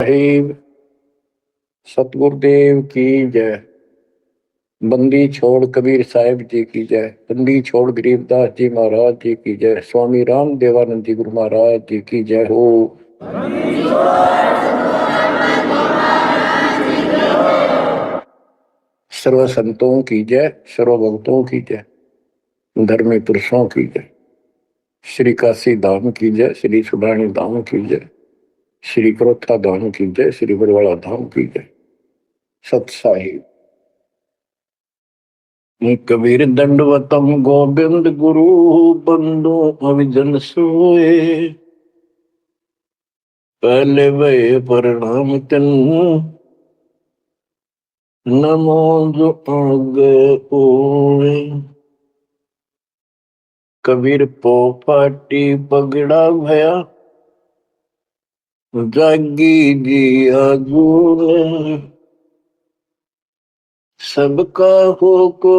साहिब सतगुरुदेव की जय। बंदी छोड़ कबीर साहिब जी की जय। बंदी छोड़ गरीबदास जी महाराज जी की जय। स्वामी राम देवानंद जी गुरु महाराज जी की जय हो। सर्व संतों की जय, सर्व भक्तों की जय, धर्मी पुरुषों की जय। श्री काशी धाम की जय, श्री सुडानी धाम की जय, श्री क्रोथा धाम की जय, श्री बरवाड़ा धाम की जय। सत साहिब कबीर दंडवतम गोविंद गुरु बंदो अविजन सोए। पहले वे प्रणाम तिन नमो जो आगे ओए। कबीर पो पाटी पगड़ा भया जागी जी आजूने। सबका हो को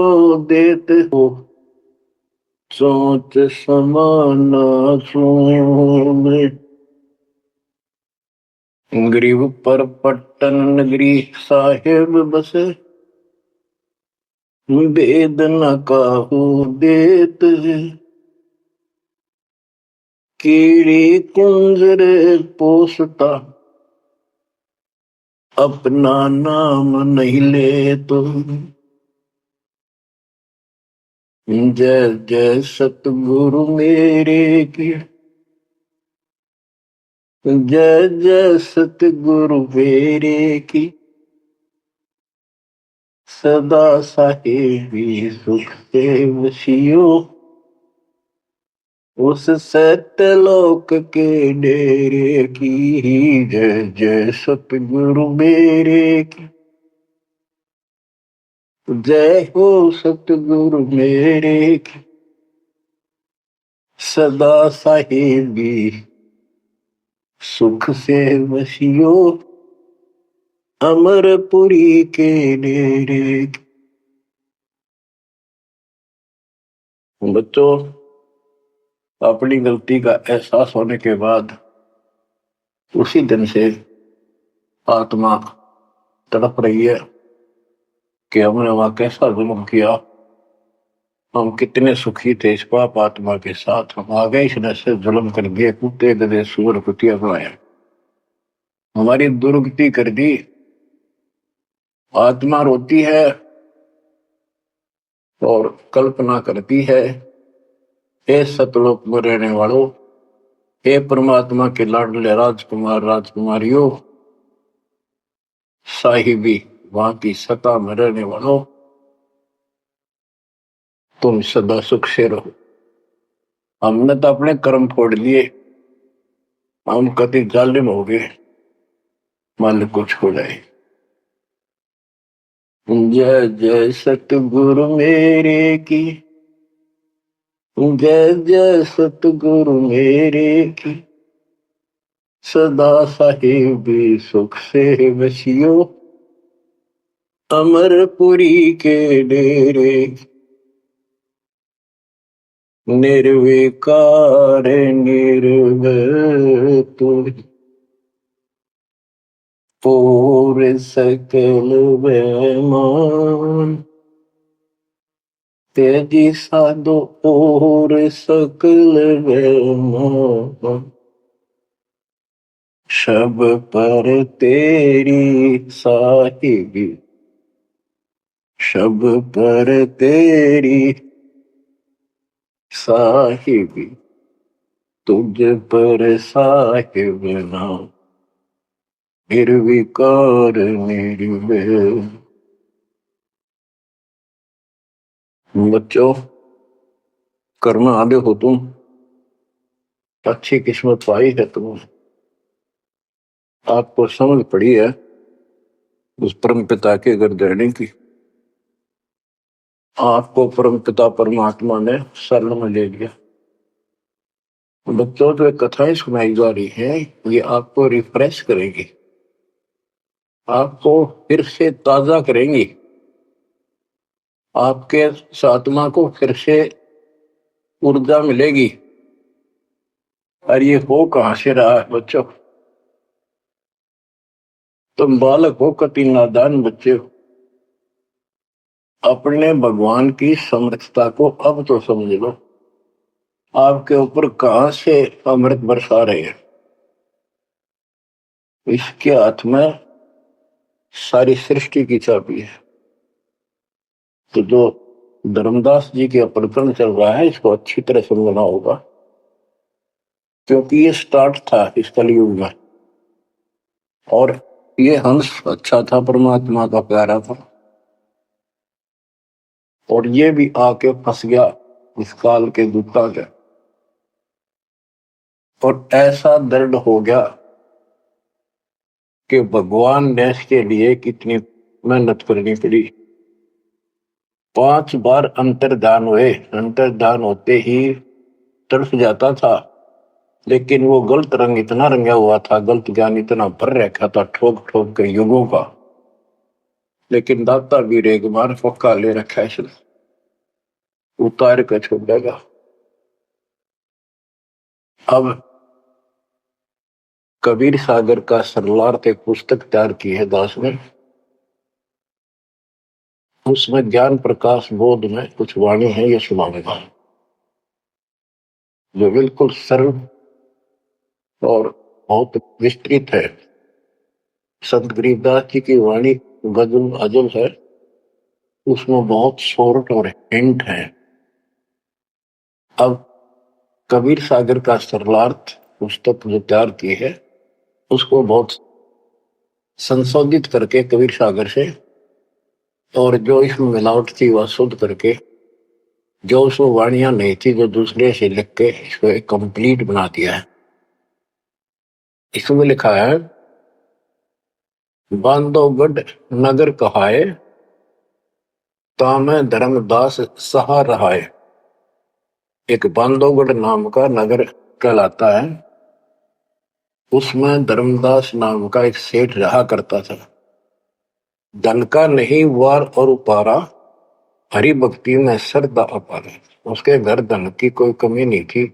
देते हो सोच समाना सुने। गरीब पर पट्टन नगरी साहेब बसे वेद न काहू देत। कीड़ी कुंजर पोसता अपना नाम नहीं ले तो। जय जय सतगुरु मेरे की जय जय सतगुरु मेरे की। सदा साहेबी सुख से वसियो उस सत्यलोक के डेरे की। जय जय सतगुरु मेरे की जय हो सतगुरु मेरे की। सदा साहेबी सुख से वसियो अमरपुरी के डेरे की। बच्चों, अपनी गलती का एहसास होने के बाद उसी दिन से आत्मा तड़प रही है कि हमने वहां कैसा जुल्म किया। हम कितने सुखी थे इस पाप आत्मा के साथ। हम आ गए इसने से जुल्म कर दिए, कुत्ते गधे सूअर कुतिया बनाया, हमारी दुर्गति कर दी। आत्मा रोती है और कल्पना करती है, हे सतलोक में रहने वालों, हे परमात्मा के लाडले राजकुमार राजकुमारियों, साहिबी वहां की सत्ता में रहने वालों, तुम सदा सुख से रहो। हमने तो अपने कर्म फोड़ लिए, हम कति जालिम हो गए, मालिक को छोड़ आए। जय जय सतगुरु मेरे की जय जय सतगुरु मेरे की। सदा साहिबी सुख से वसियो अमरपुरी के डेरे। निर्विकार निर्भय पूर सकल बेमान। तेजी साधो पूर सकल बेमान। शब पर तेरी साहिबी शब पर तेरी साहिबी तुझ पर साहिब नाम निर्विकार निर्भय। बच्चों, कर्म आगे हो तुम, अच्छी किस्मत पाई है तुम, आपको समझ पड़ी है उस परम पिता के घर रहने की। आपको परम पिता परमात्मा ने शरण में ले लिया। बच्चों, जो कथाएं सुनाई जा रही हैं ये आपको रिफ्रेश करेगी, आपको फिर से ताजा करेंगी, आपके आत्मा को फिर से ऊर्जा मिलेगी। और ये हो कहां से रहा है बच्चों? तुम बालक हो, कति नादान बच्चे हो, अपने भगवान की समर्थता को अब तो समझ लो। आपके ऊपर कहां से अमृत बरसा रहे हैं? इसके हाथ में सारी सृष्टि की चाबी है। तो जो धर्मदास जी के प्रकरण चल रहा है, इसको अच्छी तरह समझना होगा, क्योंकि ये स्टार्ट था इस कलयुग में। और ये हंस अच्छा था, परमात्मा का प्यारा था, और ये भी आके फंस गया इस काल के दूता के। और ऐसा दर्द हो गया कि भगवान ने इसके लिए कितनी मेहनत करनी पड़ी। 5 बार अंतर्धान हुए, अंतर्धान होते ही तड़फ जाता था, लेकिन वो गलत रंग इतना रंगा हुआ था, गलत ज्ञान इतना भर रखा था ठोक ठोक के युगों का। लेकिन दाता भी रेगमार पक्का ले रखा है, इसने उतार कर छोड़ेगा। अब कबीर सागर का सरलार्थ एक पुस्तक तैयार की है दास ने। उसमें ज्ञान प्रकाश बोध में कुछ वाणी है, ये सुनाऊंगा, जो बिल्कुल सरल और बहुत विस्तृत है। संत गरीबदास जी की वाणी गजल अजल है, उसमें बहुत शॉर्ट और हिंट है। अब कबीर सागर का सरलार्थ पुस्तक जो तैयार की है, उसको बहुत संशोधित करके कबीर सागर से, और जो इसमें मिलावट थी वह शुद्ध करके, जो उसमें वाणियां नहीं थी जो दूसरे से लिख के इसको एक कंप्लीट बना दिया है। इसमें लिखा है, बांधोगढ़ नगर कहाए, तामे धर्मदास सहा रहाए। एक बांधोगढ़ नाम का नगर कहलाता है, उसमें धर्मदास नाम का एक सेठ रहा करता था। धन का नहीं वार और उपारा, हरि भक्ति में श्रद्धा अपार। उसके घर धन की कोई कमी नहीं थी,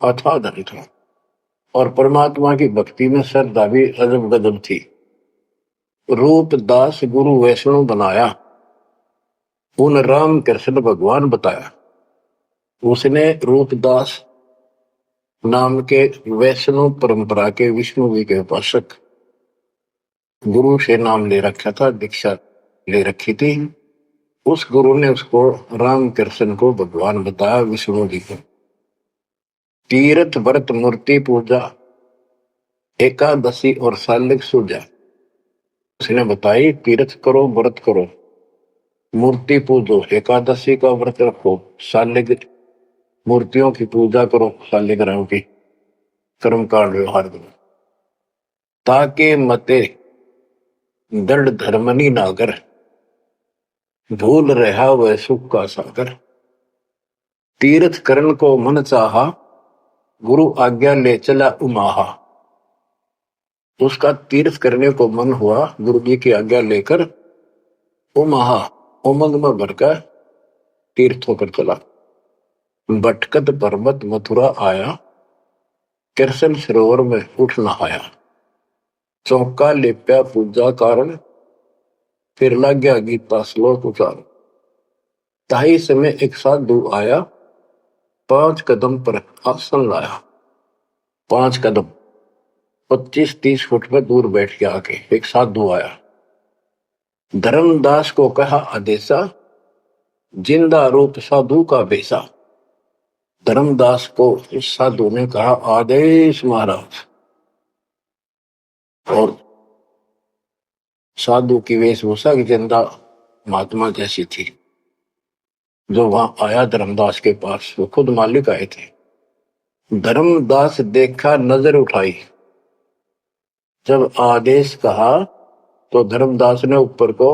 अथाह धन था, और परमात्मा की भक्ति में श्रद्धा भी अजब गजब थी। रूप दास गुरु वैष्णव बनाया, उन राम कृष्ण भगवान बताया। उसने रूपदास नाम के वैष्णव परंपरा के विष्णु जी के उपासक गुरु से नाम ले रखा था, दीक्षा ले रखी थी। उस गुरु ने उसको राम कृष्ण को भगवान बताया, विष्णु जी को। तीर्थ व्रत मूर्ति पूजा, एकादशी और सालिक सूजा उसने बताई। तीर्थ करो, व्रत करो, मूर्ति पूजो, एकादशी का व्रत रखो, सालिक मूर्तियों की पूजा करो, शालिग्राम की कर्मकांड व्यवहार करो, ताकि मते दृढ़ धर्मनी नागर, भूल रहा वह सुख का सागर। तीर्थ करण को मन चाहा, गुरु आज्ञा ले चला उमाहा। उसका तीर्थ करने को मन हुआ, गुरु जी की आज्ञा लेकर उमाहा उमंग में भरकर तीर्थ होकर चला। भटकत पर्वत मथुरा आया, कृष्ण सरोवर में उठ नहाया। चौका लेप्या पूजा कारण, फिर लग गया गीता श्लोक उचार। ताही समय एक साधु आया, 5 कदम पर आसन लाया। 5 कदम 25-30 फुट पर दूर बैठ के आके एक साधु आया। धर्मदास को कहा आदेशा, जिंदा रूप साधु का बेसा। धर्मदास को इस साधु ने कहा आदेश महाराज। और साधु की वेशभूषा की जिंदा महात्मा जैसी थी। जो वहां आया धर्मदास के पास, वो खुद मालिक आए थे। धर्मदास देखा, नजर उठाई। जब आदेश कहा तो धर्मदास ने ऊपर को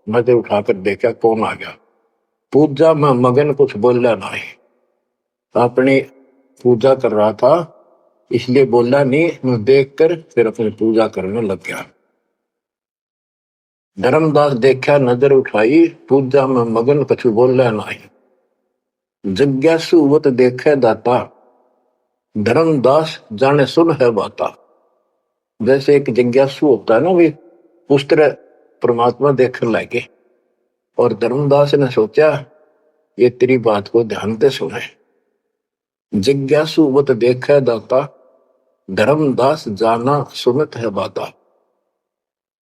नजर उठाकर देखा, कौन आ गया। पूजा में मगन, कुछ बोला नहीं, अपनी पूजा कर रहा था, इसलिए बोला नहीं। मैं देखकर फिर अपनी पूजा करने लग गया। धर्मदास देखा, नजर उठाई, पूजा में मगन, कुछ बोला नहीं। जिज्ञासुवत देखे दाता, धर्मदास जाने सुन है बाता। जैसे एक जिज्ञासु होता है ना, वे उस तरह परमात्मा देखने लगे। और धर्मदास ने सोचा ये तेरी बात को ध्यान से सुने। जिज्ञासु बत देखे दाता, धर्मदास जाना सुनत है बाता।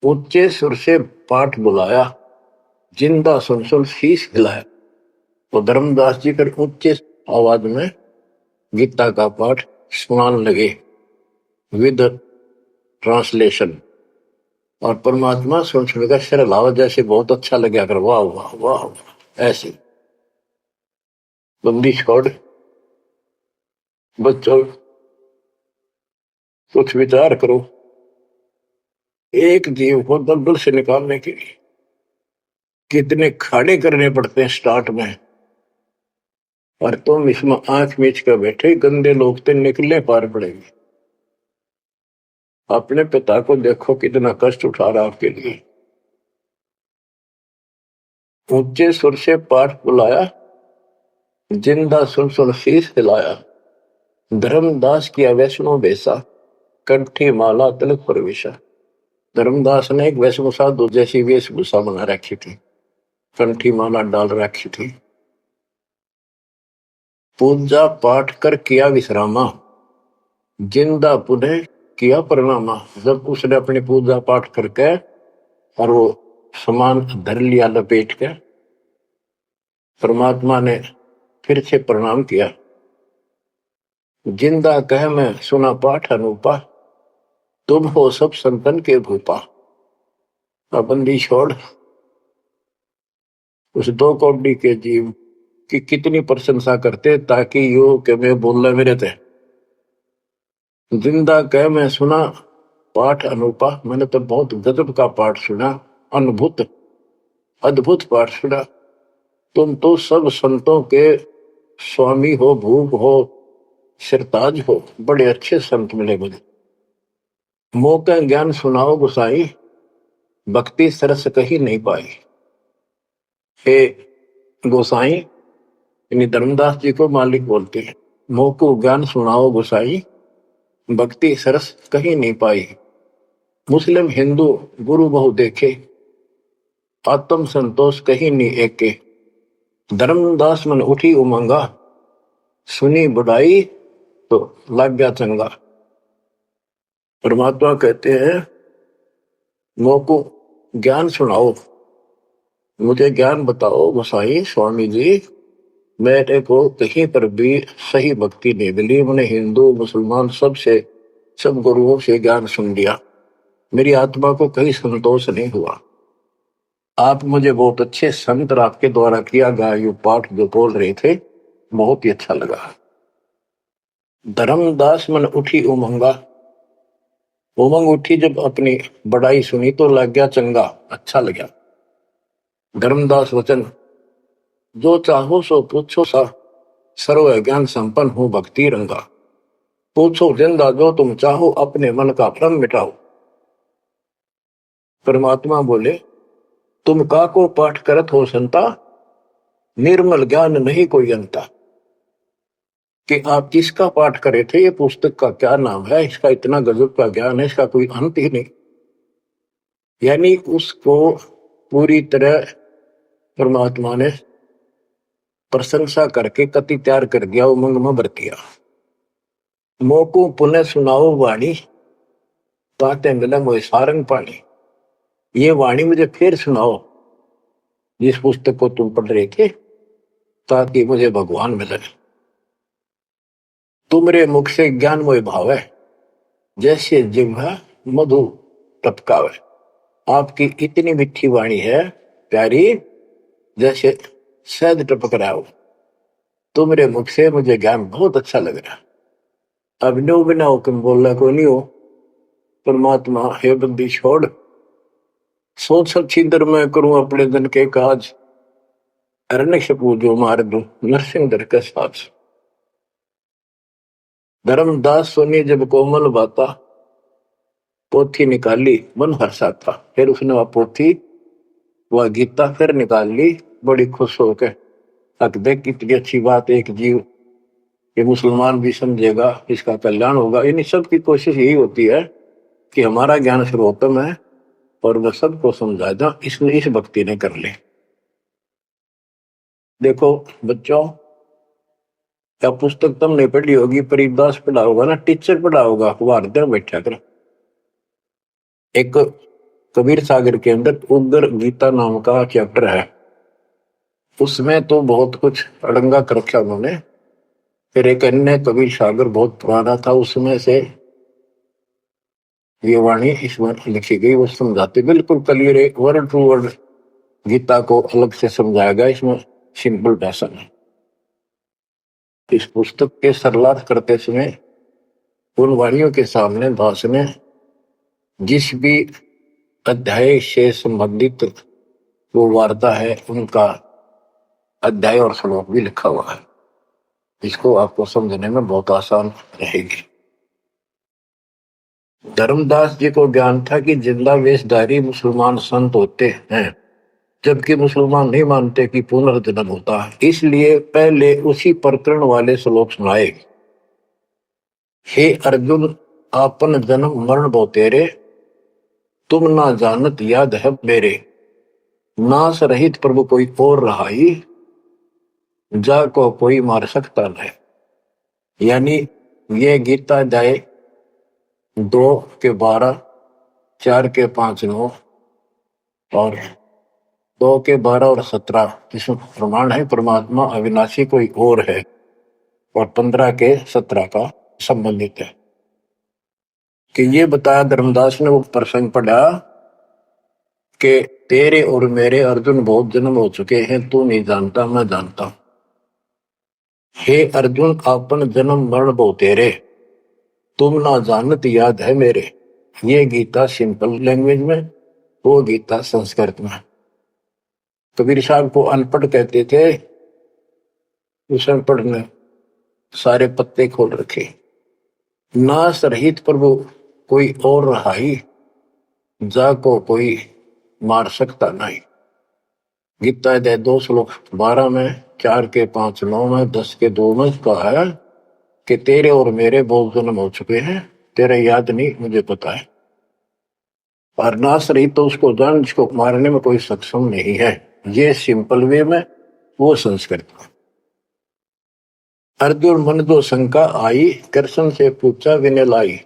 ऊंचे सुर से पाठ बुलाया, जिंदा सुन सुन शीश हिलाया। तो धर्मदास जी फिर ऊंचे आवाज में गीता का पाठ सुनाने लगे विद ट्रांसलेशन। और परमात्मा सुन सुनकर सिर हिलावा, जैसे बहुत अच्छा लगा कर वाह वाह वाह वाह। ऐसे बंदी छोड़ बच्चों, कुछ विचार करो। एक जीव को दलदल से निकालने के लिए कितने खाड़े करने पड़ते हैं स्टार्ट में। और तुम इसमें आंख मीच कर बैठे, गंदे लोग तो निकलने पार पड़ेंगे। अपने पिता को देखो कितना कष्ट उठा रहा आपके लिए। ऊंचे सुर से पाठ बुलाया, जिंदा सुन सुन शीश हिलाया। धर्मदास किया वैष्णो बेसा, कंठी माला तिलक प्रवेशा। धर्मदास ने एक वैष्णो साधु जैसी वेशभूषा बना रखी थी, कंठी माला डाल रखी थी। पूजा पाठ कर किया विश्रामा, जिंदा पुनः किया प्रणामा। जब उसने अपनी पूजा पाठ करके और वो सामान धर लिया लपेट के, परमात्मा ने फिर से प्रणाम किया। जिंदा कह मैं सुना पाठ अनूपा, तुम हो सब संतन के भूपा। बंदी छोड़ उस दो कौड़ी के जीव की कितनी प्रशंसा करते ताकि यो के मैं बोलना मेरे थे। जिंदा कह मैं सुना पाठ अनूपा, मैंने तो बहुत गजब का पाठ सुना, अद्भुत अद्भुत पाठ सुना। तुम तो सब संतों के स्वामी हो, भूप हो, सिरताज हो, बड़े अच्छे संत मिले मुझे। मोका ज्ञान सुनाओ गुसाई, भक्ति सरस कहीं नहीं पाई। हे गोसाई, यानी धर्मदास जी को मालिक बोलते हैं, मोह को ज्ञान सुनाओ गोसाई, भक्ति सरस कहीं नहीं पाई। मुस्लिम हिंदू गुरु बहु देखे, आत्म संतोष कहीं नहीं एके। धर्मदास मन उठी उमंगा, सुनी बुढ़ाई तो लग गया चंगा। परमात्मा कहते हैं मोह को ज्ञान सुनाओ, मुझे ज्ञान बताओ गोसाई स्वामी जी। मेरे को कहीं पर भी सही भक्ति नहीं मिली। मैंने हिंदू मुसलमान सब गुरुओं से ज्ञान सुन लिया, मेरी आत्मा को कहीं संतोष नहीं हुआ। आप मुझे बहुत अच्छे संत आपके द्वारा किया गया ये पाठ जो बोल रहे थे, बहुत ही अच्छा लगा। धर्मदास मन उठी उमंगा, उमंग उठी जब अपनी बड़ाई सुनी तो लग गया चंगा, अच्छा लगा। धर्मदास वचन, जो चाहो सो पूछो सा, सर्व ज्ञान संपन्न हो भक्ति रंगा। पूछो जिंदा जो तुम चाहो, अपने मन का भ्रम मिटाओ। परमात्मा बोले, तुम का को पाठ करत हो संता, निर्मल ज्ञान नहीं कोई अंता। कि आप किसका पाठ करे थे, ये पुस्तक का क्या नाम है, इसका इतना गजब का ज्ञान है, इसका कोई अंत ही नहीं। यानी उसको पूरी तरह परमात्मा ने प्रशंसा करके कति तैयार कर दिया, उमंग में भर दिया। मोको पुनः सुनाओ वाणी, ताते मिले मोए सारंग पानी। ये वाणी मुझे फिर सुनाओ, जिस पुस्तक को तुम पढ़ रहे थे, ताकि मुझे भगवान मिले। तुमरे मुख से ज्ञान मोय भावे, जैसे जिह्वा मधु टपकावे। आपकी इतनी मीठी वाणी है प्यारी, जैसे शहद टपक रहा हो। तुमरे मुख से मुझे ज्ञान बहुत अच्छा लग रहा। अब नो बिना हुक्म बोलना को नहीं हो। परमात्मा हे बंदी छोड़, सोच छिंदर मैं करूं अपने दिन के काज, अरण्य पूजो मार दू नरसिंह दर के साथ। धर्मदास सुनी जब कोमल बाता, पोथी निकाली मन हर्षा था। फिर उसने वह पोथी वह गीता फिर निकाल ली, बड़ी खुश होकर। तक देख कितनी अच्छी बात, एक जीव ये मुसलमान भी समझेगा, इसका कल्याण होगा। यानी सबकी कोशिश यही होती है कि हमारा ज्ञान सर्वोत्तम है और वह सबको समझाएगा, इसने इस भक्ति ने कर ले। देखो बच्चों, क्या पुस्तक तुमने पढ़ी होगी, परिदास पढ़ा होगा ना, टीचर पढ़ा होगा, वो हृदय बैठा कर। एक कबीर सागर के अंदर उग्र गीता नाम का चैप्टर है, उसमें तो बहुत कुछ अड़ंगा कर रखा उन्होंने। फिर एक अन्य कबीर सागर बहुत पुराना था, उसमें से ये वाणी इसमें लिखी गई, वो समझाते बिल्कुल क्लियर, एक वर्ड टू वर्ड गीता को अलग से समझाया गया इसमें, सिंपल भाषा में। इस पुस्तक के सरलार्थ करते समय उन वाणियों के सामने दास ने जिस भी अध्याय से संबंधित वो वार्ता है, उनका अध्याय और श्लोक भी लिखा हुआ है। इसको आपको समझने में बहुत आसान रहेगी। धर्मदास जी को ज्ञान था कि जिंदा वेशधारी मुसलमान संत होते हैं, जबकि मुसलमान नहीं मानते कि पुनर्जन्म होता है। इसलिए पहले उसी प्रकरण वाले श्लोक सुनाए। हे अर्जुन, आपन जन्म मरण बहु तेरे, तुम ना जानत याद है मेरे। नास रहित प्रभु कोई और रहाई, जा को कोई मार सकता नहीं। यानी ये गीता अध्याय 2:12, 4:5-9 और 2:12 और 17 इसमें प्रमाण है परमात्मा अविनाशी कोई और है, और 15:17 का संबंधित है कि ये बताया धर्मदास ने, वो प्रसंग पढ़ा कि तेरे और मेरे अर्जुन बहुत जन्म हो चुके हैं, तू नहीं जानता, मैं जानता हूं। हे अर्जुन, आपन जन्म मरण बहु तेरे, तुम ना जानत याद है मेरे। ये गीता सिंपल लैंग्वेज में, वो गीता संस्कृत में। कबीर साहब को अनपढ़ कहते थे, उस अनपढ़ ने सारे पत्ते खोल रखे। नास रहित प्रभु कोई और रहाई, जा को कोई मार सकता नहीं। गीता अध्याय 2:12 में, 4:5-9 में, 10:2 में कहा है कि तेरे और मेरे बहुत जन्म हो चुके हैं, तेरे याद नहीं, मुझे पता है। और नाश रही तो उसको जान जिसको मारने में कोई सक्षम नहीं है। ये सिंपल वे में, वो संस्कृत में। अर्जुन मन जो शंका आई, कृष्ण से पूछा विनय लाई।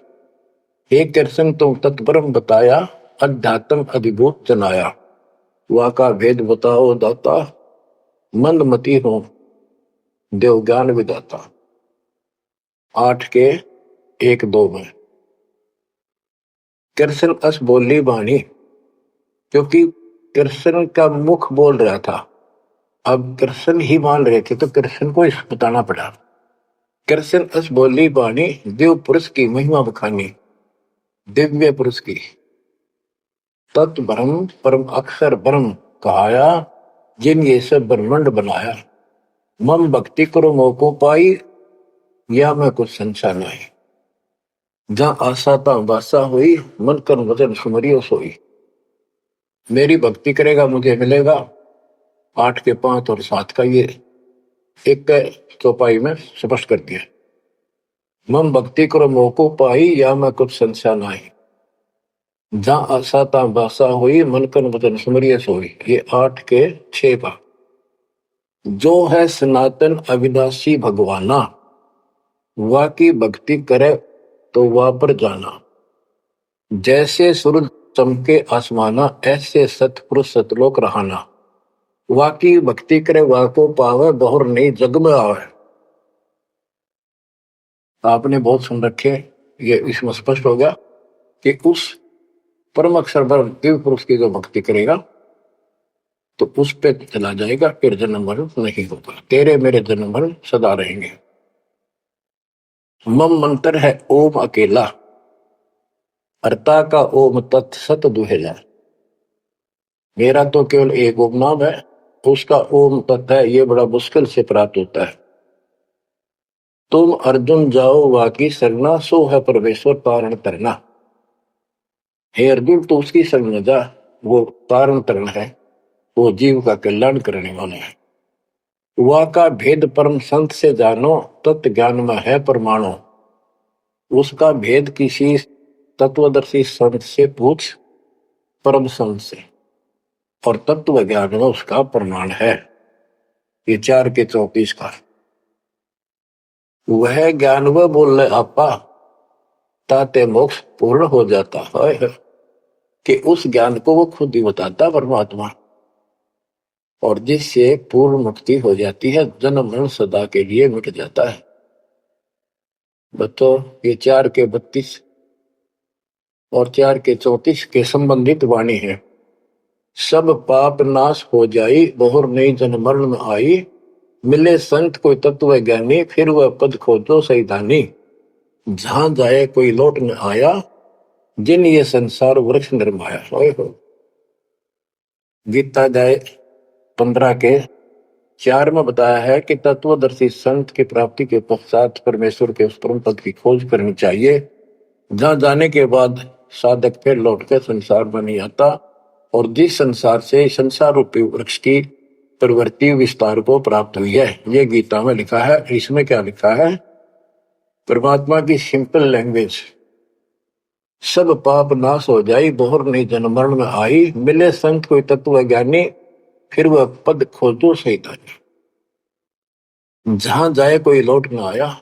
हे कृष्ण, तुम तत्परम बताया, अध्यात्म अधिभूत जनाया। वा का भेद बताओ दाता, मंदमती हो देव ज्ञान विदाता। 8:1-2 में कृष्ण अस बोली बाणी, क्योंकि कृष्ण का मुख बोल रहा था, अब कृष्ण ही मान रहे थे तो कृष्ण को इस बताना पड़ा। कृष्ण अस बोली बाणी, देव पुरुष की महिमा बखानी, दिव्य पुरुष की। तत् ब्रह्म परम अक्षर ब्रह्म कहाया, जिन ये सब ब्रह्मांड बनाया। मम भक्ति करो मोको पाई, या मैं कुछ संशय नहीं। जहां आशा ता बासा हुई, मन कर वजन सुमरियो सोई। मेरी भक्ति करेगा मुझे मिलेगा। 8:5 और 7 का ये एक चौपाई में स्पष्ट कर दिया। मम भक्ति करो मोको पाई, या मैं कुछ संशय नहीं। जहां आशा ता बासा हुई, मन कर वजन सुमरियो सोई। ये 8:6 का। जो है सनातन अविनाशी भगवाना, वा की भक्ति करे तो वह पर जाना। जैसे सूरज चमके आसमाना, ऐसे सतपुरुष सतलोक रहाना। वा की भक्ति करे वा को पावे, बहुर नहीं जग में आवे। आपने बहुत सुन रखे, ये इसमें स्पष्ट हो गया कि उस परम अक्षर दिव्य पुरुष की जो भक्ति करेगा तो उस पे चला जाएगा, फिर जन्म मरण नहीं होगा। तेरे मेरे जन्म मरण सदा रहेंगे। मम मंत्र है ओम अकेला, अर्ता का ओम तत्सत दुहेला। मेरा तो केवल एक ओम नाम है, उसका ओम तत्व है, ये बड़ा मुश्किल से प्राप्त होता है। तुम अर्जुन जाओ वाकी सरना, सो है परमेश्वर तारण तरना। हे अर्जुन, तो उसकी शरण में जा, वो तारण तरण है, वो जीव का कल्याण करने वाला है। वा का भेद परम संत से जानो, तत्व ज्ञान में है परमाणु। उसका भेद किसी तत्वदर्शी संत से पूछ, परम संत से, और तत्व ज्ञान में उसका प्रमाण है। ये 4 के 34 का वह ज्ञान वह बोल रहे आपा, ताते मोक्ष पूर्ण हो जाता है। कि उस ज्ञान को वो खुद ही बताता परमात्मा, और जिससे पूर्ण मुक्ति हो जाती है, जन्म मरण सदा के लिए मिट जाता है। बतो ये 4 के 32 और 4 के 34 के संबंधित वाणी है। सब पाप नाश हो जाई, बहुर नई जन्म मरण में आई, मिले संत कोई तत्व ज्ञानी, फिर वह पद खोजो सही धानी। जहां जाए कोई लौट न आया, जिन ये संसार वृक्ष निर्माया। हो गीता जाए 15 के 4 में बताया है कि तत्वदर्शी संत की प्राप्ति के पश्चात परमेश्वर के उस परम पद की खोज करनी चाहिए, जहां जाने के बाद साधक फिर लौटकर संसार में नहीं आता, और जिस संसार से संसार रूपी वृक्ष की प्रवृत्ति विस्तार को प्राप्त हुई है। ये गीता में लिखा है। इसमें क्या लिखा है? परमात्मा की सिंपल लैंग्वेज, सब पाप नाश हो जाई, बहुर नहीं जन्म मरण में आई, मिले संत कोई तत्व ज्ञानी, फिर वह पद खोजो सही धानी। जहां जाए कोई लौट न आया,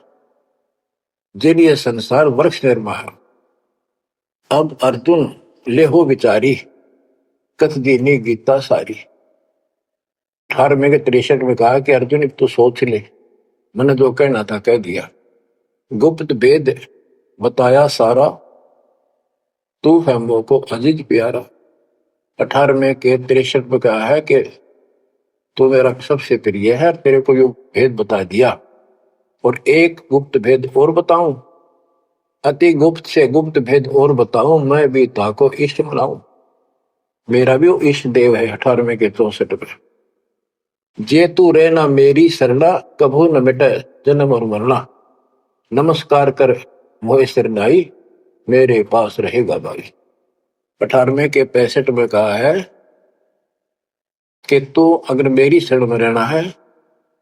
जिन ये संसार वृक्ष निर्माया। अब अर्जुन लेहो विचारी, कथ दीनी गीता सारी। 18वें के 63 में कहा कि अर्जुन अब तो सोच ले, मैंने जो कहना था कह दिया, गुप्त भेद बताया सारा, तू है मोह को अजीज प्यारा। 18वें के 63 में कहा है कि तू मेरा सबसे प्रिय है, तेरे को यो भेद बता दिया, और एक गुप्त भेद और बताऊं, अति गुप्त से गुप्त भेद और बताऊं, मैं भी ताको इष्ट बनाऊं। मेरा भी वो इष्ट देव है। 18वें के 64 में, जे तू रहना मेरी शरणा, कभू न मिटे जन्म और मरना। नमस्कार कर मोह शरणाई, मेरे पास रहेगा भाई। 18वें के 65 में कहा है कि तू अगर मेरी शरण में रहना है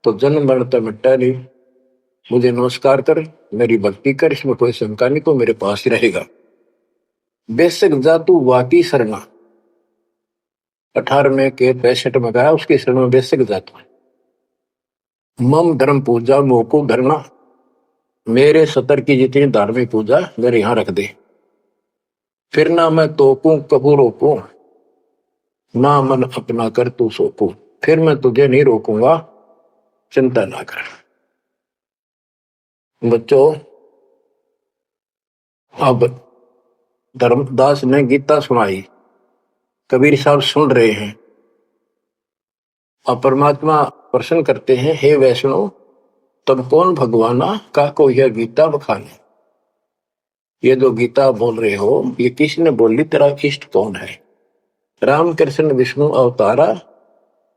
तो जन्म मरण तो मिटता नहीं, मुझे नमस्कार कर, मेरी भक्ति कर, इसमें कोई शंका नहीं, तो मेरे पास ही रहेगा। बेशक जा तू वाकी शरणा। 18वें के 65 में कहा उसकी शरण में बेशक जा तू। मम धर्म पूजा मोको धरना, मेरे सतर की जितनी धार्मिक पूजा मेरे यहां रख दे। फिर ना मैं तोकू कबू रोकू, ना मन अपना कर तू सोकू। फिर मैं तुझे नहीं रोकूंगा, चिंता ना कर। बच्चों, अब धर्मदास ने गीता सुनाई, कबीर साहब सुन रहे हैं, और परमात्मा प्रश्न करते हैं, हे वैष्णव तब कौन भगवाना का को यह गीता बखाने। ये जो गीता बोल रहे हो ये किसने बोली, तेरा इष्ट कौन है? राम कृष्ण विष्णु अवतारा,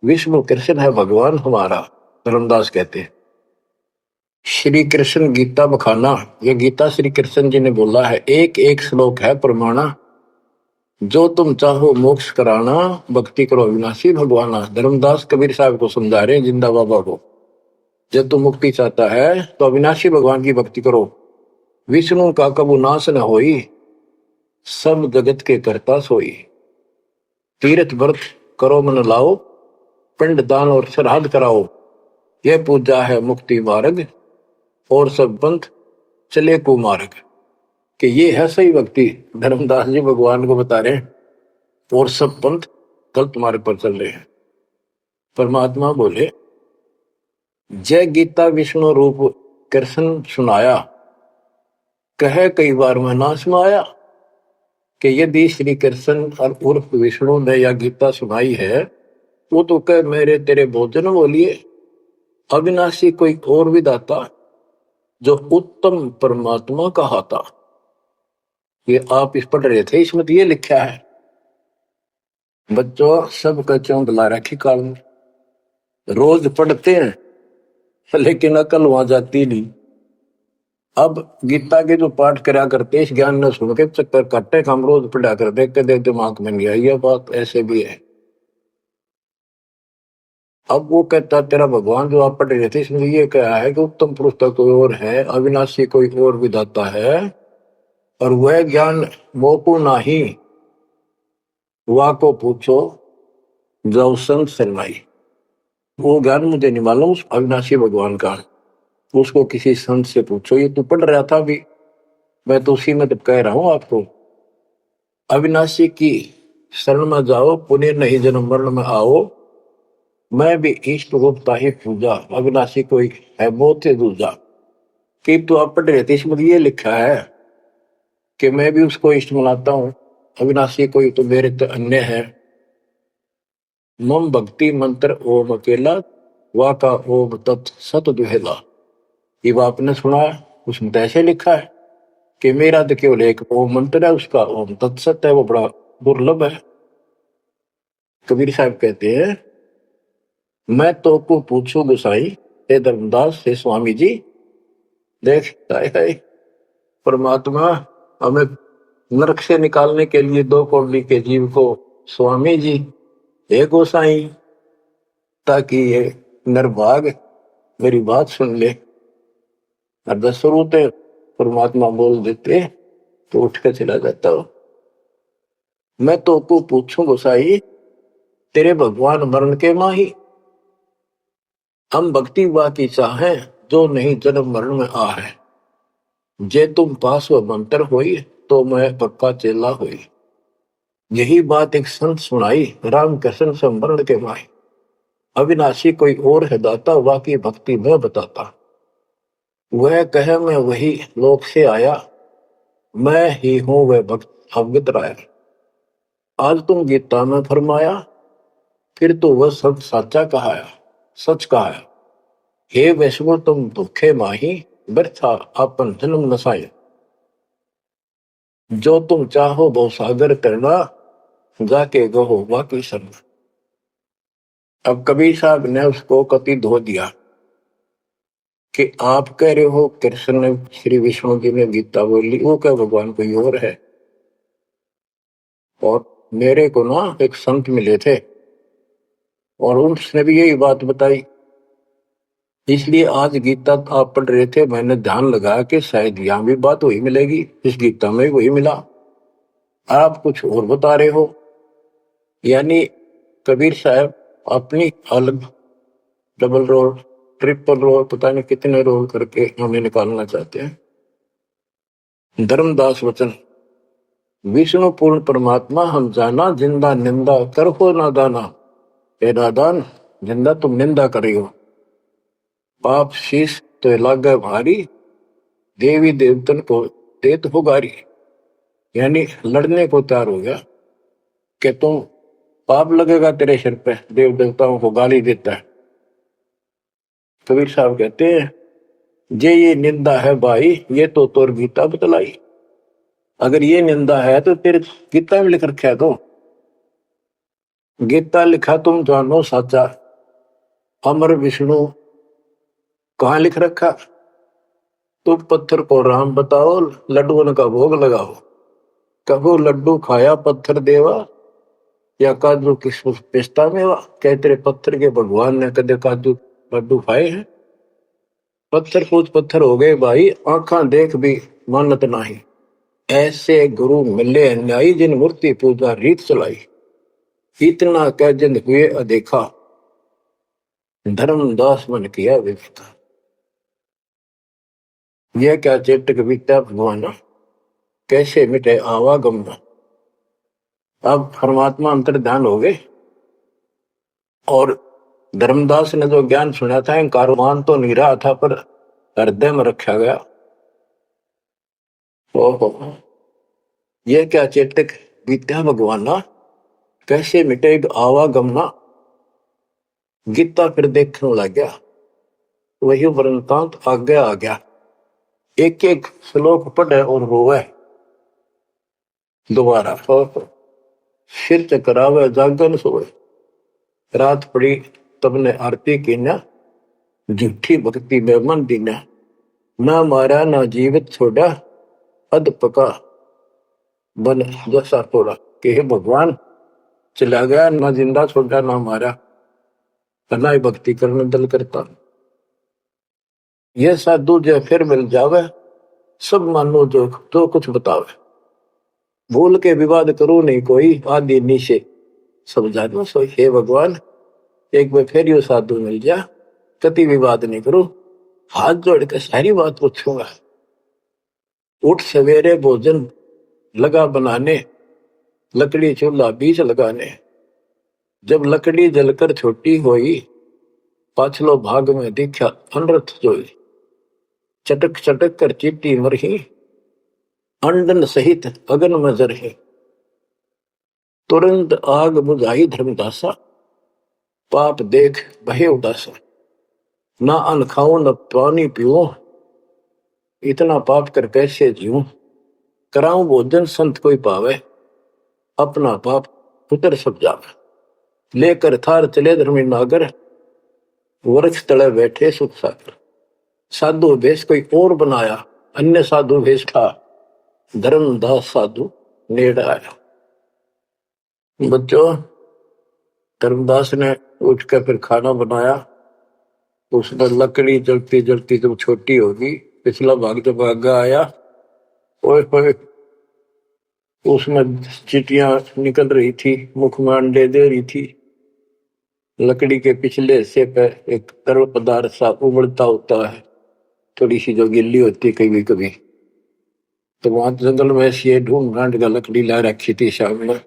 विष्णु कृष्ण है भगवान हमारा। धर्मदास कहते हैं श्री कृष्ण गीता बखाना, ये गीता श्री कृष्ण जी ने बोला है। एक एक श्लोक है प्रमाणा, जो तुम चाहो मोक्ष कराना, भक्ति करो अविनाशी भगवाना। धर्मदास कबीर साहब को समझा रहे हैं, जिंदा बाबा को, जब तुम मुक्ति चाहता है तो अविनाशी भगवान की भक्ति करो। विष्णु का कबू नाश न होई, सब जगत के करता सोई। तीर्थ व्रत करो मन लाओ, पिंड दान और श्राद्ध कराओ, यह पूजा है मुक्ति मार्ग, और सब पंथ चले कुमार्ग। कि ये है सही भक्ति। धर्मदास जी भगवान को बता रहे हैं, और सब पंथ गलत मार्ग पर चल रहे हैं। परमात्मा बोले, जय गीता विष्णु रूप कृष्ण सुनाया, कहे कई बार मैं ना सुनाया। कि यदि श्री कृष्ण और उर्फ विष्णु ने यह गीता सुनाई है, वो तो कह मेरे तेरे भोजन बोलिए, अविनाशी कोई और विधाता, जो उत्तम परमात्मा कहा था। ये आप इस पढ़ रहे थे, इसमें तो ये लिखा है। बच्चों सबका चौंधला रखी काल में, रोज पढ़ते हैं लेकिन अकल वहां जाती नहीं। अब गीता के जो पाठ करा करते, इस ज्ञान न सुन के चक्कर काटे, हम रोज पढ़ा कर देखते देखते दिमाग में नहीं आई। ये बात ऐसे भी है। अब वो कहता तेरा भगवान जो आप पढ़ रहे थे, इसमें ये कहा है कि उत्तम पुरुष कोई और है, अविनाशी कोई और विधाता है, और वह ज्ञान मोकू नाही, वा को पूछो जब संत शरणाई। वो ज्ञान मुझे नहीं मालूम उस अविनाशी भगवान का, उसको किसी संत से पूछो। ये तू पढ़ रहा था अभी, मैं तो उसी में तो कह रहा हूं आपको। अविनाशी की शरण में जाओ, पुण्य नहीं जन्म मरण में आओ। मैं भी इष्ट रूपता ही पूजा, अविनाशी कोई है बहुत से दूजा। कि तो आप पढ़ रहे थे, इसमें ये लिखा है कि मैं भी उसको इष्ट मनाता हूं, अविनाशी कोई तो मेरे तो अन्य है। मम भक्ति मंत्र ओम अकेला, वाका ओम तत् सत दुहेला। ये आपने सुना है, उसमें तो ऐसे लिखा है कि मेरा तो केवल एक ओम मंत्र है, उसका ओम तत्सत है, वो बड़ा दुर्लभ है। कबीर साहब कहते हैं, मैं तो को पूछू गोसाई, हे धर्मदास हे स्वामी जी। देख हाय परमात्मा हमें नरक से निकालने के लिए दो कौड़ी के जीव को स्वामी जी हे गोसाई, ताकि ये नरभाग मेरी बात सुन ले। और दस होते परमात्मा बोल देते तो उठ कर चला जाता हो। मैं तो को पूछूं गोसाई, तेरे भगवान मरण के माही, हम भक्ति बाकी चाहे जो नहीं जन्म मरण में आ है। जे तुम पास व मंत्र होई, तो मैं पक्का चेला हुई। यही बात एक संत सुनाई, राम कृष्ण संवरण के माही। अविनाशी कोई और है दाता, वाकी भक्ति में बताता। वह कहे मैं वही लोक से आया, मैं ही हूं वह भक्त अवगत राया। आज तुम गीता में फरमाया, फिर तो वह सब साचा कहाया, सच कहाया। हे वैष्णव तुम दुखे माही, व्यर्था अपन जन्म नसाए। जो तुम चाहो वो सागर करना, जाके गहो वाकी शरण। अब कबीर साहब ने उसको कति धो दिया कि आप कह रहे हो कृष्ण ने श्री विष्णु जी ने गीता बोली, वो क्या भगवान कोई और है। और मेरे को ना एक संत मिले थे और उसने भी यही बात बताई, इसलिए आज गीता आप पढ़ रहे थे, मैंने ध्यान लगाया कि शायद यहां भी बात वही मिलेगी, इस गीता में वही मिला, आप कुछ और बता रहे हो। यानी कबीर साहब अपनी अलग डबल रोल ट्रिपल रोल पता नहीं कितने रोल करके हमें निकालना चाहते हैं। धर्मदास वचन, विष्णु पूर्ण परमात्मा हम जाना, जिंदा निंदा कर हो नादाना। हे नादान, जिंदा तुम निंदा कर रही हो, पाप शीश तो लागे भारी, देवी देवतन को देत हो गारी। यानी लड़ने को तैयार हो गया कि तुम पाप लगेगा तेरे सिर पे, देव देवताओं को गाली देता है। कबीर साहब कहते हैं, जे ये निंदा है भाई, ये तो तोर गीता बतलाई। अगर ये निंदा है तो तेरे गीता में लिख रखा है, तो गीता लिखा तुम जानो साचा, अमर विष्णु कहाँ लिख रखा। तुम पत्थर को राम बताओ, लड्डुओं का भोग लगाओ। कहो लड्डू खाया पत्थर देवा, या काजू किस पिस्ता मेवा। क्या तेरे पत्थर के भगवान ने कदे काजू लड्डू खाए हैं। पत्थर पूछ पत्थर हो गए भाई, आंखा देख भी मानत नहीं। ऐसे गुरु मिले अन्यायी, जिन मूर्ति पूजा रीत चलाई। इतना कह जिंद हुए अदेखा, धर्मदास मन किया विवेका। यह क्या चेटक बीता भगवान, कैसे मिटे आवागम। अब परमात्मा अंतर ध्यान हो गए और धर्मदास ने जो ज्ञान सुना था, कारवान तो नहीं रहा था पर हृदय में रखा गया। ओहो, यह क्या चेतक बीत्या भगवाना, कैसे मिटे आवागमना। गीता फिर देखने लग गया, वही वृंतांत आगे आ गया। एक एक श्लोक पढ़े और रोवे दोबारा। सिर चकरावे जागन सोए, रात पड़ी तब ने आरती की न, झूठी भक्ति में मन दीना। ना मारा ना जीवित छोड़ा, अध पका बन जैसा थोड़ा। कि हे भगवान, चला गया ना जिंदा छोड़ा ना मारा, ना ही भक्ति करने दल करता। यह साधु जो फिर मिल जावे, सब मानो जो जो कुछ बतावे, भूल के विवाद करो नहीं कोई, आदि नीचे सब जानो सोई। हे भगवान, एक बार फिर यो साधु मिल जा, कति विवाद नहीं करो, हाथ जोड़ के सारी बात पूछूंगा। उठ सवेरे भोजन लगा बनाने, लकड़ी चूल्हा बीच लगाने, जब लकड़ी जलकर छोटी होई, पाछलो भाग में दिखा अनरथ जोई। चटक चटक कर चीटी मरही, अंडन सहित अगन में जरही। तुरंत आग बुझाई धर्मदासा, पाप देख भय उदासा। ना अन्न खाऊं न पानी पीऊं, इतना पाप कर कैसे जीऊं। कराऊं भोजन संत कोई पावे, अपना पाप उतर सब जावे। लेकर थार चले धर्मी नागर, वृक्ष तले बैठे सुख सागर। साधु भेष कोई और बनाया, अन्य साधु भेष था, धर्मदास साधु नेड़ आया। बच्चों, धर्मदास ने उठकर फिर खाना बनाया। उसने लकड़ी जलती जलती जब छोटी होगी, पिछला भाग जब आगा आया, ओए होए, उसमें चीटियां निकल रही थी, मुख में अंडे दे रही थी। लकड़ी के पिछले हिस्से पे एक तरल पदार्थ सा उबलता होता है, थोड़ी सी जो गिल्ली होती कभी कभी। तो वहां जंगल में से ढूंढ ढांड का लकड़ी ला रखी थी सामने।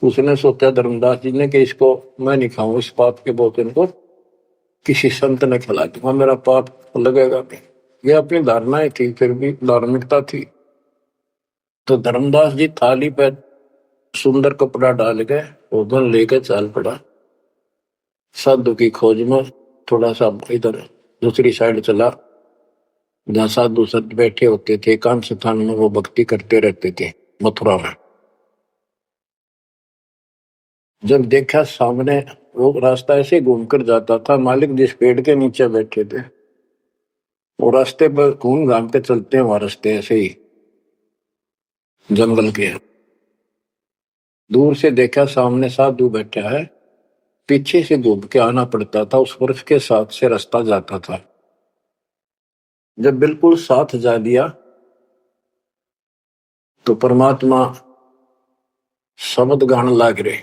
उसने सोचा धर्मदास जी ने कि इसको मैं नहीं खाऊं, इस पाप के भोजन को किसी संत ने खिला दूंगा, मेरा पाप लगेगा नहीं। ये अपनी धारणाएं थी, फिर भी धार्मिकता थी। तो धर्मदास जी थाली पे सुंदर कपड़ा डाल के भोजन लेकर चाल पड़ा। साधु की खोज में थोड़ा सा इधर दूसरी साइड चला, जहाँ साधु संत बैठे होते थे, एकांत स्थान में वो भक्ति करते रहते थे मथुरा में। जब देखा सामने, वो रास्ता ऐसे घूमकर जाता था, मालिक जिस पेड़ के नीचे बैठे थे वो रास्ते पर घूम घाम के चलते हैं, वहां रास्ते ऐसे ही जंगल के। दूर से देखा सामने साधु बैठा है, पीछे से घूम के आना पड़ता था, उस वृक्ष के साथ से रास्ता जाता था। जब बिल्कुल साथ जा दिया तो परमात्मा शब्द गान लाग रहे।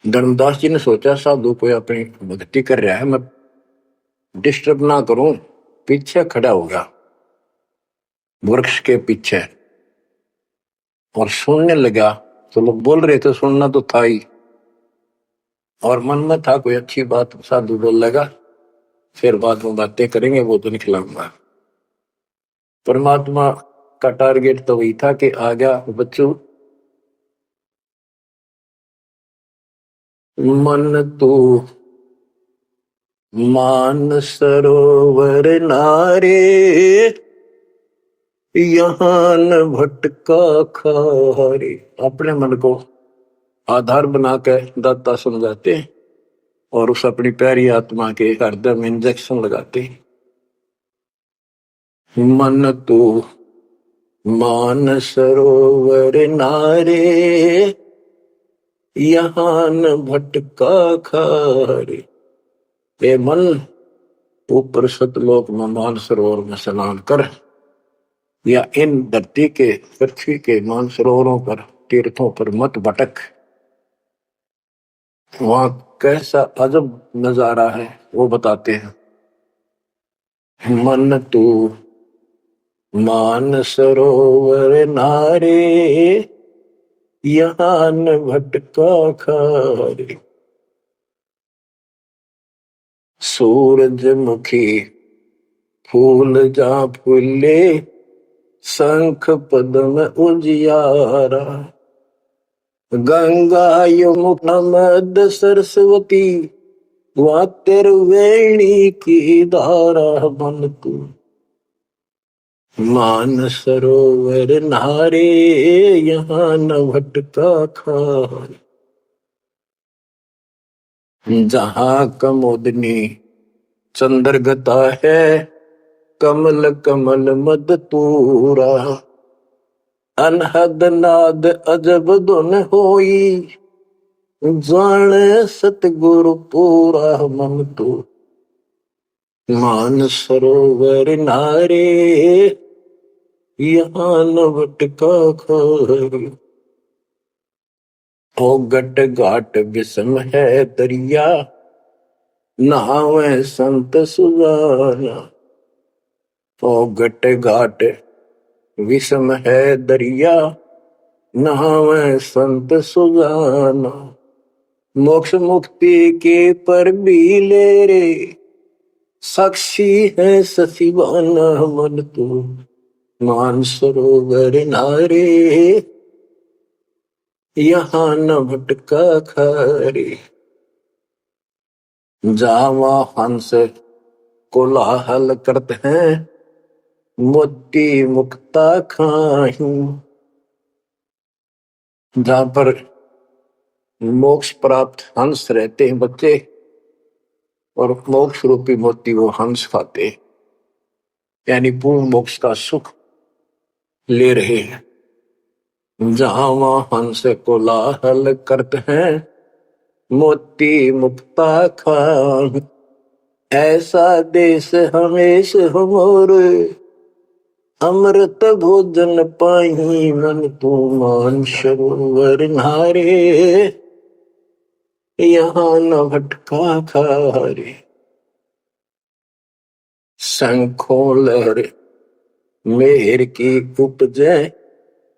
धर्मदास जी ने सोचा साधु कोई अपनी भक्ति कर रहा है, मैं डिस्टर्ब ना करूं, पीछे खड़ा होगा वृक्ष के पीछे और सुनने लगा। तो लोग बोल रहे थे, सुनना तो था ही, और मन में था कोई अच्छी बात साधु बोल लगा, फिर बाद में बातें करेंगे, वो तो निकलाऊंगा। परमात्मा का टारगेट तो वही था कि आ गया बच्चों, मन तू मान सरोवर नारे, यहाँ न भटका खारे। अपने मन को आधार बना के दाता समझाते और उस अपनी प्यारी आत्मा के हृदय में इंजेक्शन लगाते। मन तू मान सरोवर नारे, यहाँ न भटका खारे। ए मन, ऊपर सतलोक में मानसरोवर में स्नान कर, या इन धरती के पृथ्वी के मानसरोवरों पर, तीर्थों पर मत भटक। वहां कैसा अजब नजारा है वो बताते हैं। मन तू मान सरोवर नारे, यहाँ न भटका खारे। सूरजमुखी फूल जा फूले, शंख पद्म उजियारा। गंगा यमुना मद सरस्वती, वहाँ तिरवेणी की धारा। मन तू मान सरोवर नारे, यहाँ न भटका खारे। जहाँ कमोदनी चंद्रगता है, कमल कमल मद तूरा। अनहद नाद अजब धुन होई, जाने सतगुरु पूरा। मन तू मान सरोवर नारे यहाँ नवट का खारी। ओ गट घाट विषम है दरिया नहावे संत सुजाना। ओ गट घाट विषम है दरिया नहावे संत सुजाना। मोक्ष मुक्ति के पर भी ले रे साक्षी है सचिवाना। मन तू मान सरोवर नारे यहाँ न भटका खारे। जावा हंस कोलाहल करते हैं मोती मुक्ता खाही। जहां पर मोक्ष प्राप्त हंस रहते हैं बच्चे और मोक्ष रूपी मोती वो हंस खाते यानी पूर्ण मोक्ष का सुख ले रहे हैं। जहां वहां हंस कोलाहल करते हैं मोती मुक्ता खाही। ऐसा देश हमेश हो मोर अमृत भोजन पाही। मन तू मान सरोवर नारे यहाँ न भटका खारे। शंखों लहर मेहर की उपजे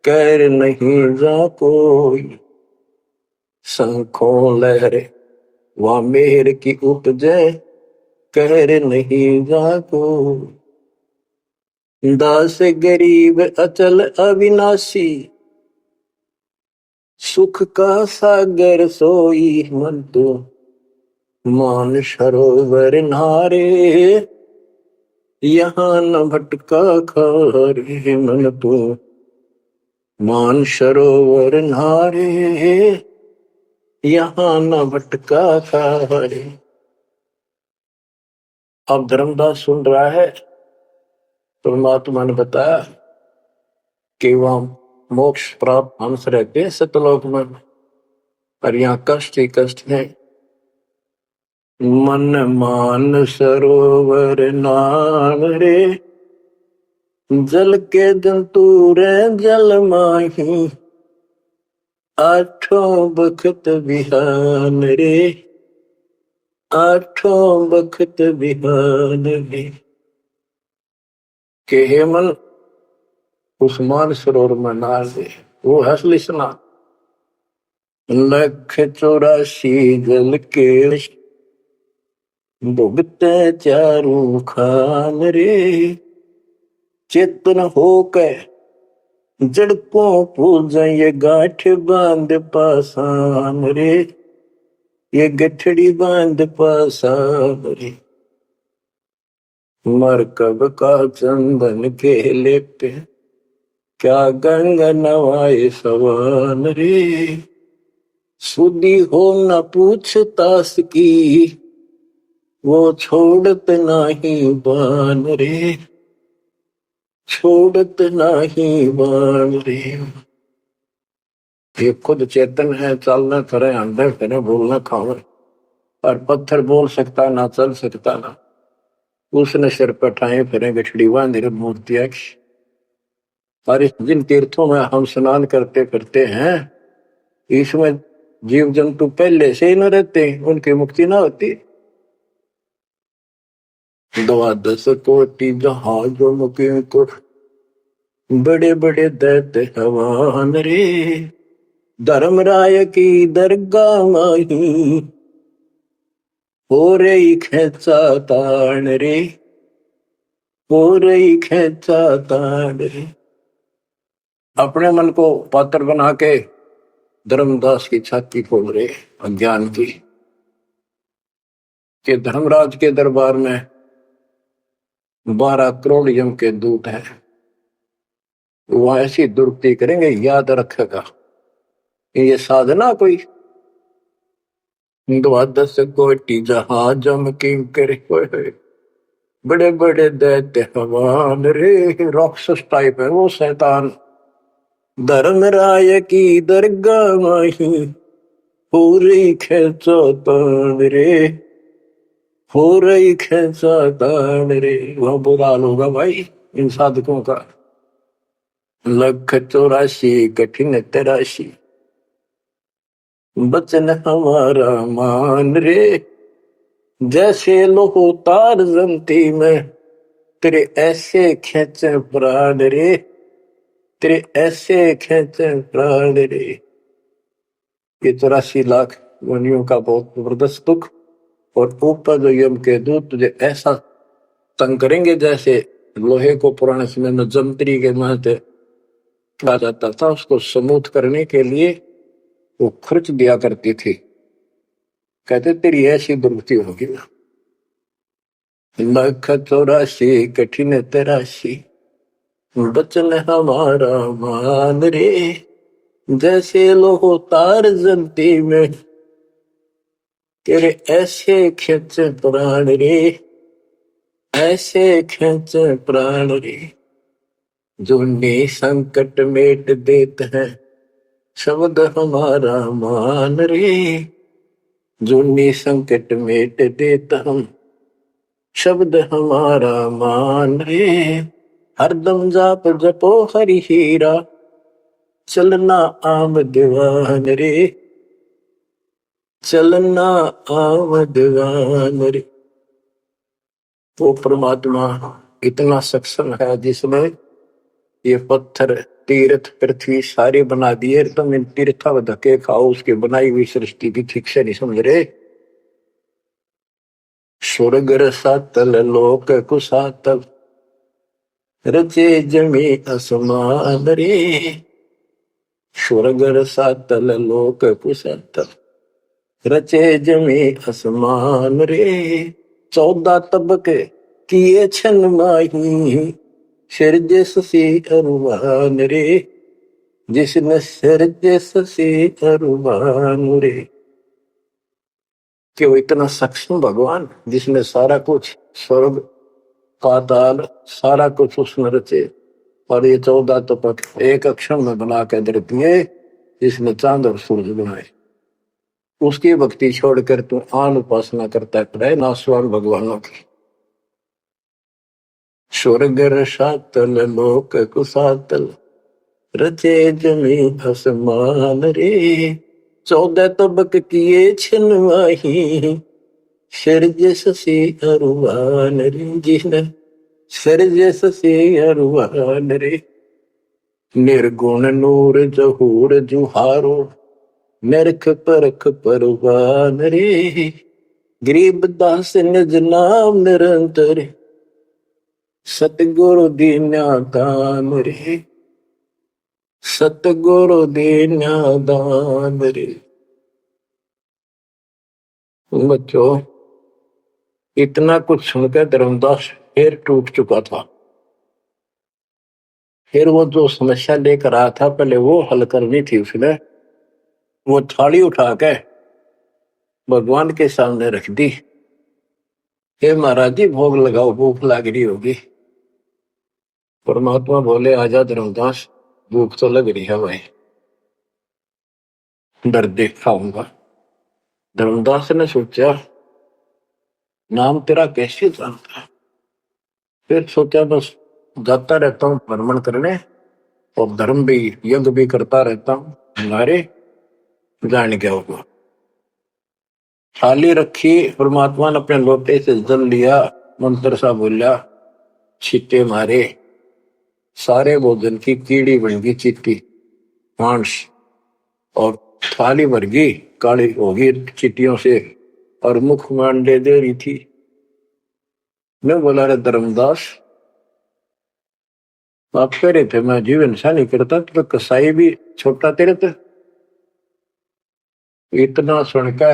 कर नहीं जा कोई। शंखों लहर वह मेहर की उपजे कर नहीं जा कोई। दास गरीब अचल अविनाशी सुख का सागर सोई। मन तो मान सरोवर नारे यहाँ न भटका खारे। मन तो मान सरोवर नारे यहाँ न भटका खारे। अब धर्मदास सुन रहा है परमात्मा ने बताया कि वहां मोक्ष प्राप्त हंस रहते हैं सतलोक में और यहाँ कष्ट ही कष्ट है। मन मान सरोवर नाम रे जल के जंतु रे जल माही। आठों बखत बिहान रे आठों बखत बिहान रे। के हे मन उस मान सरोवर में नार दे वो हंसली स्नान। लख 84 जल के भुगते चारू खान रे। चेतन होकर जड़ को पूजा ये गांठ बांध पासान रे। ये गठड़ी बांध पासान रे। मरकब का चंदन के लेपे क्या गंगा नवाए सवान रे। सुधी हो न पूछतास की वो छोड़त नहीं बान रे छोड़त नहीं बान रे। ये खुद चेतन है चलना करे अंदर फिरे बोलना खावे और पत्थर बोल सकता ना चल सकता ना। उसने सिर पर ठाए फिरे गठड़ी बांधे मूर्तियां। और जिन तीर्थों में हम स्नान करते करते हैं इसमें जीव जंतु पहले से ही न रहते उनकी मुक्ति ना होती। 12 कोटि जहाजों मुके को बड़े बड़े दैत्य हवान रे। धर्मराय की दरगाह माही हो रही खेचा तान रे हो रही खेचा तान रे। अपने मन को पात्र बना के धर्मदास की छाती खोल रहे अज्ञान की कि धर्मराज के दरबार में 12 करोड़ यम के दूत हैं। वो ऐसी दुर्गति करेंगे याद रखेगा ये साधना कोई। 12 कोटि जहाजम की करे बड़े बड़े दैत्य हवान रे। राक्षस टाइप है वो शैतान। धर्मराय की दरगाह माही पूरी खेचो तान रे हो रही खेचा तान रे। वह बुरा हाल होगा भाई इन साधकों का। 184 कठिन तराशी, बचन हमारा मान रे। जैसे लोहो तार जमती में, तेरे ऐसे खेचे प्राण रे। तेरे ऐसे खेचे प्राण रे। ये 84 लाख योनियों का बहुत जबरदस्त दुख। और ऊपर जो यम के दूत तुझे ऐसा तंग करेंगे जैसे लोहे को पुराने समय में जंतरी के महते कहा जाता था, उसको स्मूथ करने के लिए वो खर्च दिया करती थी। कहते तेरी ऐसी दुर्गति होगी ना। 184 कठिन तराशी, बचन हमारा मान रे। जैसे लोहो तार जलती में, तेरे ऐसे खेचे प्राण रे। ऐसे खेचे प्राण रे। जो संकट मेट देते हैं, शब्द हमारा मान रे। जो संकट मेट देता हम, शब्द हमारा मान रे। हरदम जाप जपो हरि हीरा, चलना आम दीवान रे। चलना आम दीवान रे। वो परमात्मा इतना सक्षम है जिसने ये पत्थर तीर्थ पृथ्वी सारे बना दिए। तुम इन तीर्था में धक्के खाओ, उसकी बनाई हुई सृष्टि की ठीक से नहीं समझ रहे। स्वर्ग रसातल लोक कुसातल, रचे जमी असमान रे। स्वर्ग रसातल लोक कुसातल, रचे जमी असमान रे। 14 तबके किए छन माही, सिरजे ससी अरुमान रे। जिसने सिरजे ससी अरुमान रे। कि वो इतना सक्षम भगवान जिसने सारा कुछ स्वर्ग पाताल सारा कुछ उसने रचे। और ये 14 तपक एक अक्षर में बना के दे दिए। जिसने चांद और सूरज बनाए, उसकी भक्ति छोड़कर तू आन उपासना करता है नासवान भगवानों की। स्वर्ग रसातल लोक कुसातल, रचे जमी आसमान रे। 14 तबक किए छिनवाही, सिरजे ससी अरुवान रे। जिसने सिरजे ससी अरुवान रे। निर्गुण नूर जहूर जुहारो, नरख परख परवान रे। गरीब दास निज नाम निरंतर, सतगुरु दीन्या दान रे। सतगुरु दीन्या दान रे। बच्चों, इतना कुछ सुनकर धर्मदास फिर टूट चुका था। फिर वो जो समस्या लेकर आया था पहले वो हल करनी थी उसने। वो थाली उठा के भगवान के सामने रख दी। हे महाराज जी भोग लगाओ, भूख लग रही होगी। परमात्मा बोले आजा धर्मदास, भूख तो लग रही है भाई, डर देख खाऊंगा। धर्मदास ने सोचा नाम तेरा कैसे जानता है। फिर सोचा बस जाता रहता हूँ भ्रमण करने और धर्म भी यज्ञ भी करता रहता हूँ, हमारे जान क्या होगा। थाली रखी, परमात्मा ने अपने लोटे से जल लिया, मंत्र सा बोला, छींटे मारे, सारे भोजन की कीड़ी बन गई चीटी मांस। और थाली भर गई, काली होगी चीटियों से और मुख मांडे दे रही थी। मैं बोला रे धर्मदास, आप कह रहे थे मैं जीव हिंसा नहीं करता, तो कसाई भी छोटा तेरे थे। इतना सुनकर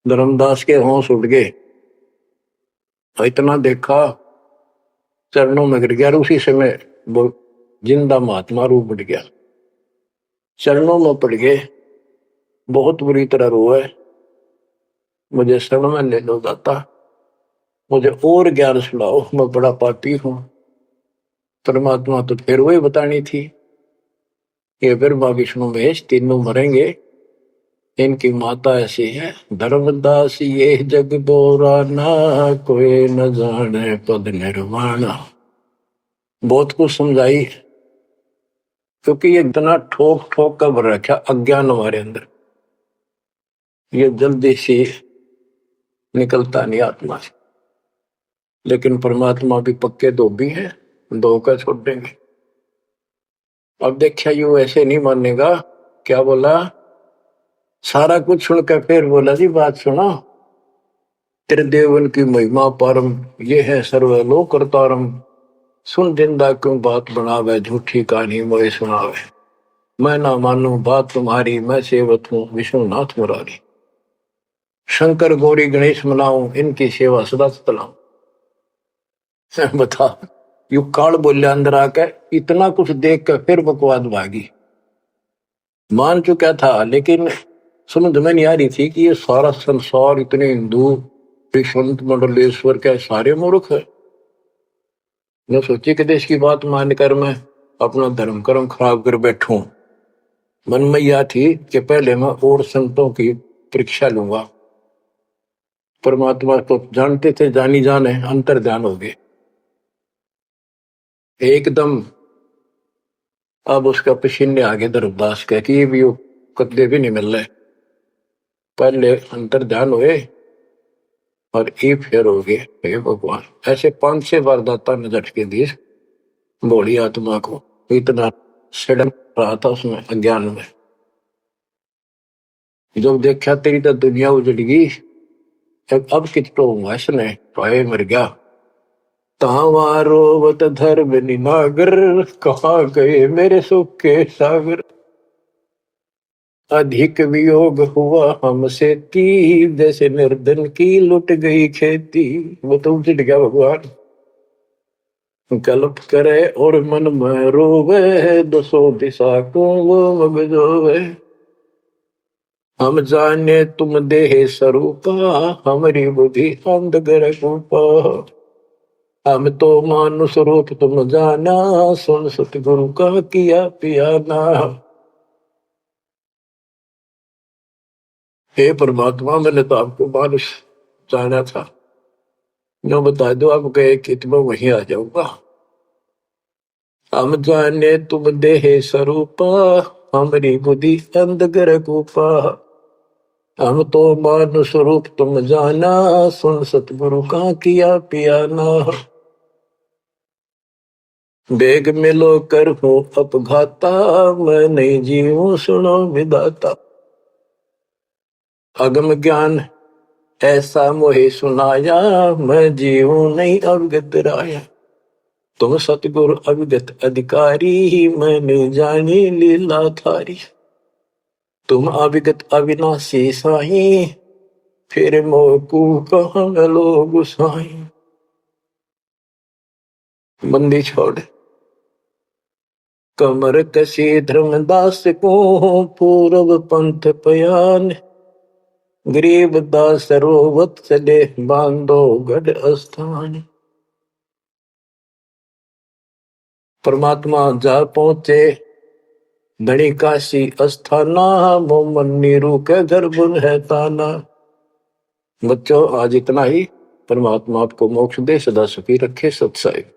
धर्मदास के होश उड़ गए। इतना देखा, चरणों में गिर गया। उसी समय वो जिंदा महात्मा रूप उठ गया, चरणों में पड़ गए, बहुत बुरी तरह रोए। मुझे शरण में ले लो दाता, मुझे और ज्ञान सुनाओ, मैं बड़ा पापी हूं। परमात्मा तो फिर वही बतानी थी, ये ब्रह्मा विष्णु महेश तीनों मरेंगे, इनकी माता ऐसी है, धर्मदास ये जग बोराना, कोई न जाने पद निर्वाणा। बहुत कुछ समझाई, क्योंकि ये इतना ठोक ठोक कर भर रखा अज्ञान हमारे अंदर, ये जल्दी से निकलता नहीं आत्मा से। लेकिन परमात्मा भी पक्के धोबी है, धोखा छोड़ देंगे। अब देखिए यू ऐसे नहीं मानेगा। क्या बोला? सारा कुछ सुनकर फिर बोला जी बात सुनो, तेरे देवन की महिमा परम, ये है सर्वलोक करतारम। सुन जिंदा क्यों बात बनावे, झूठी कहानी मोए सुनावे। मैं ना मानू बात तुम्हारी, मैं सेवक हूँ विष्णुनाथ मुरारी। शंकर गौरी गणेश मनाऊं, इनकी सेवा सदा चलाऊं। बता, यू काल बोलिया अंदर आके, इतना कुछ देख कर फिर बकवाद भागी। मान चुका था, लेकिन समझ में नहीं आ रही थी कि ये सारा संसार इतने हिंदू संत मंडलेश्वर के सारे मूर्ख है। मैं सोची कि देश की बात मानकर मैं अपना धर्म कर्म खराब कर बैठूं। मन में यह थी कि पहले मैं और संतों की परीक्षा लूंगा। परमात्मा तो जानते थे, जानी जाने अंतर ध्यान हो गए एकदम। अब उसका पसीने आगे धर्मदास के कि भी कदे भी नहीं मिल रहे। पहले अंतर ध्यान हुए और ये फेर हो गए। हे भगवान, ऐसे 5-6 बार दाता ने झटके दिए भोली आत्मा को। इतना सड़न रहा था उसमें अज्ञान में। जब देखा तेरी तो दुनिया उजड़ गई, अब कितना हुआ इसने, पाए मर गया। तावारोवत धर्म निनागर, कहाँ गए मेरे सुख के सागर। अधिक वियोग हुआ हमसे ती, जैसे निर्धन की लुट गई खेती। वो तो उजड़ गया भगवान। कल्प करे और मन में रोवे, दसों दिशा को वो मगजोवे। हम जाने तुम देह स्वरूपा, हमारी बुद्धि अंध गर्भा। हम तो मानुष रूप तुम जाना, सुन सतगुरु का किया पियाना। हे परमात्मा, मैंने तो आपको मानुष जाना था, जो बता दो आप गए कि मैं वहीं आ जाऊंगा। हम जाने तुम देह स्वरूपा, हमारी बुद्धि अंध गर्भा। हम तो मानुष रूप तुम जाना, सुन सतगुरु का किया पियाना। बेग मिलो कर हो अपघाता, मैं नहीं जीऊं सुनो विदाता। अगम ज्ञान ऐसा मोहे सुनाया, मैं जीऊं नहीं अवगत राया। तुम सतगुरु अविगत अधिकारी, मैंने जानी लीला थारी। तुम अविगत अविनाशी साई, फिर मोकू कहाँ मिलो गुसाई। बंदी छोड़ कमर कसी धर्मदास को, पूर्व पंथ पयान। गरीब दास रोवत चले, बांधो गढ़ स्थान। परमात्मा जा पहुंचे धनी काशी अस्थाना, मोमन नीरू के गर्भ है ताना। बच्चों आज इतना ही। परमात्मा आपको मोक्ष दे, सदा सुखी रखे। सत साहिब।